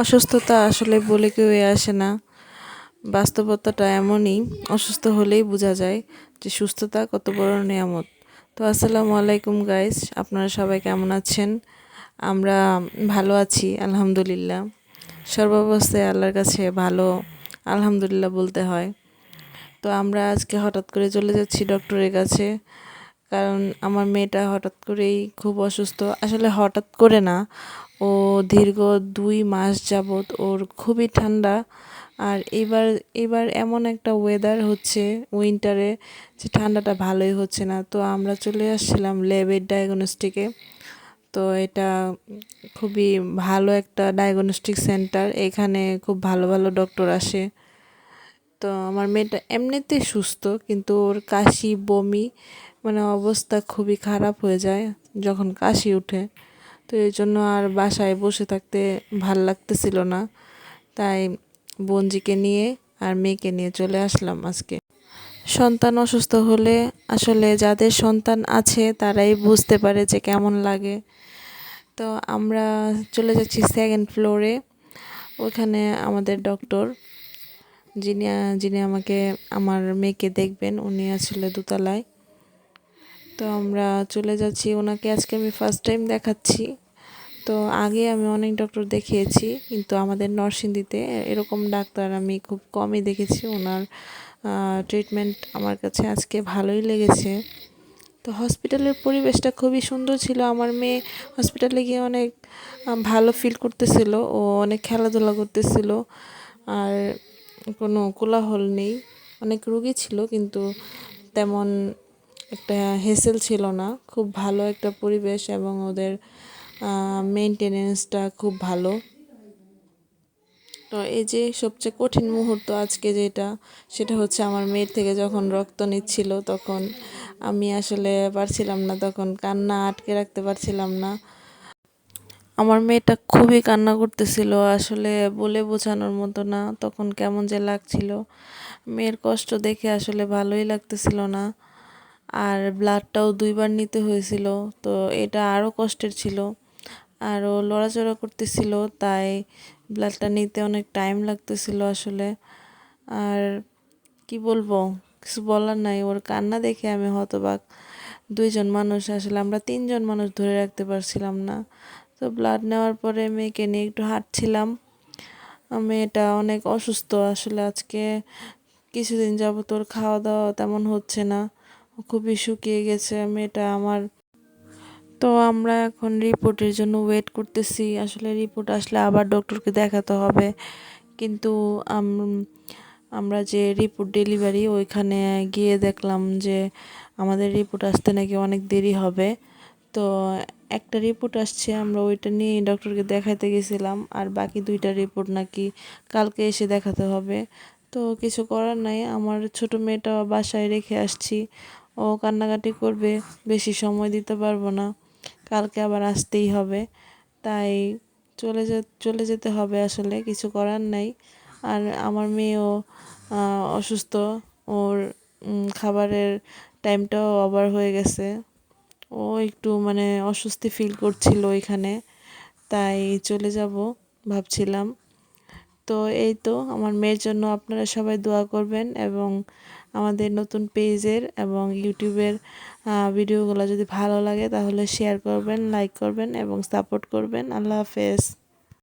অসুস্থতা আসলে বলে কেউই আসে না। বাস্তবতাটা এমনই, অসুস্থ হলেই বোঝা যায় যে সুস্থতা কত বড় নেয়ামত। তো আসসালামু আলাইকুম গাইস, আপনারা সবাই কেমন আছেন? আমরা ভালো আছি আলহামদুলিল্লাহ। সর্বাবস্থায় আল্লাহর কাছে ভালো আলহামদুলিল্লাহ বলতে হয়। তো আমরা আজকে হঠাৎ করে চলে যাচ্ছি ডক্টরের কাছে, কারণ আমার মেয়েটা হঠাৎ করেই খুব অসুস্থ। আসলে হঠাৎ করে না, ও দীর্ঘ 2 মাস যাবৎ ওর খুবই ঠান্ডা। আর এবার এবার এমন একটা ওয়েদার হচ্ছে উইন্টারে, যে ঠান্ডাটা ভালোই হচ্ছে না। তো আমরা চলে আসছিলাম ল্যাবের ডায়াগনস্টিকে। তো এটা খুবই ভালো একটা ডায়াগনস্টিক সেন্টার, এখানে খুব ভালো ভালো ডক্টর আসে। তো আমার মেয়েটা এমনিতেই সুস্থ, কিন্তু ওর কাশি বমি মানে অবস্থা খুবই খারাপ হয়ে যায় যখন কাশি ওঠে। তো এই জন্য আর বাসায় বসে থাকতে ভাল লাগতেছিল না, তাই বোনজিকে নিয়ে আর মেয়েকে নিয়ে চলে আসলাম আজকে। সন্তান অসুস্থ হলে আসলে যাদের সন্তান আছে তারাই বুঝতে পারে যে কেমন লাগে। তো আমরা চলে যাচ্ছি সেকেন্ড ফ্লোরে। ওখানে আমাদের ডক্টর যিনি যিনি আমাকে আমার মেয়েকে দেখবেন, উনি আসলে দোতলায়। তো আমরা চলে যাচ্ছি, ওনাকে আজকে আমি ফার্স্ট টাইম দেখাচ্ছি। তো আগে আমি অনেক ডক্টর দেখিয়েছি, কিন্তু আমাদের নরসিংদীতে এরকম ডাক্তার আমি খুব কমই দেখেছি। ওনার ট্রিটমেন্ট আমার কাছে আজকে ভালোই লেগেছে। তো হসপিটালের পরিবেশটা খুবই সুন্দর ছিল। আমার মেয়ে হসপিটালে গিয়ে অনেক ভালো ফিল করতেছিল, ও অনেক খেলাধুলা করতেছিল। আর কোনো কোলাহল নেই, অনেক রোগী ছিল কিন্তু তেমন একটা হেসেল ছিল না। খুব ভালো একটা পরিবেশ এবং ওদের মেনটেনেন্সটা খুব ভালো। তো এই যে সবচেয়ে কঠিন মুহূর্ত আজকে যেটা, সেটা হচ্ছে আমার মেয়ের থেকে যখন রক্ত নিচ্ছিল, তখন আমি আসলে পারছিলাম না, তখন কান্না আটকে রাখতে পারছিলাম না। আমার মেয়েটা খুবই কান্না করতেছিল, আসলে বলে বোঝানোর মতো না, তখন কেমন যে লাগছিল। মেয়ের কষ্ট দেখে আসলে ভালোই লাগতেছিল না। আর ব্লাডটাও 2বার নিতে হয়েছিল, তো এটা আরও কষ্টের ছিল। আর ও লড়াচড়া করতেছিল, তাই ব্লাডটা নিতে অনেক টাইম লাগতেছিল আসলে। আর কি বলবো, কিছু বলার নাই। ওর কান্না দেখে আমি হতবাক। 2জন মানুষ, আসলে আমরা 3জন মানুষ ধরে রাখতে পারছিলাম না। তো ব্লাড নেওয়ার পরে মেয়েকে নিয়ে একটু হাঁটছিলাম। মেয়েটা অনেক অসুস্থ আসলে আজকে কিছুদিন যাবত ওর খাওয়া দাওয়া তেমন হচ্ছে না, খুবই শুকিয়ে গেছে মেয়েটা আমার। তো আমরা এখন রিপোর্টের জন্য ওয়েট করতেছি। আসলে রিপোর্ট আসলে আবার ডক্টরকে দেখাতে হবে, কিন্তু আমরা যে রিপোর্ট ডেলিভারি ওইখানে গিয়ে দেখলাম যে আমাদের রিপোর্ট আসতে নাকি অনেক দেরি হবে। তো একটা রিপোর্ট আসছে, আমরা ওইটা নিয়ে ডক্টরকে দেখাতে গেছিলাম, আর বাকি 2টা রিপোর্ট নাকি কালকে এসে দেখাতে হবে। তো কিছু করার নাই, আমার ছোট মেয়েটা বাসায় রেখে আসছি। ও কান্নাকাটি করবে, বেশি সময় দিতে পারবো না, কালকে আবার আসতেই হবে। তাই চলে যেতে হবে, আসলে কিছু করার নাই। আর আমার মেয়েও অসুস্থ, ওর খাবারের টাইমটাও ওভার হয়ে গেছে। ও একটু মানে অস্বস্তি ফিল করছিল এখানে, তাই চলে যাব ভাবছিলাম। তো এই তো, আমার মেয়ের জন্য আপনারা সবাই দোয়া করবেন, এবং আমাদের নতুন পেজের এবং ইউটিউবের ভিডিওগুলো যদি ভালো লাগে তাহলে শেয়ার করবেন, লাইক করবেন এবং সাপোর্ট করবেন। আল্লাহ হাফেজ।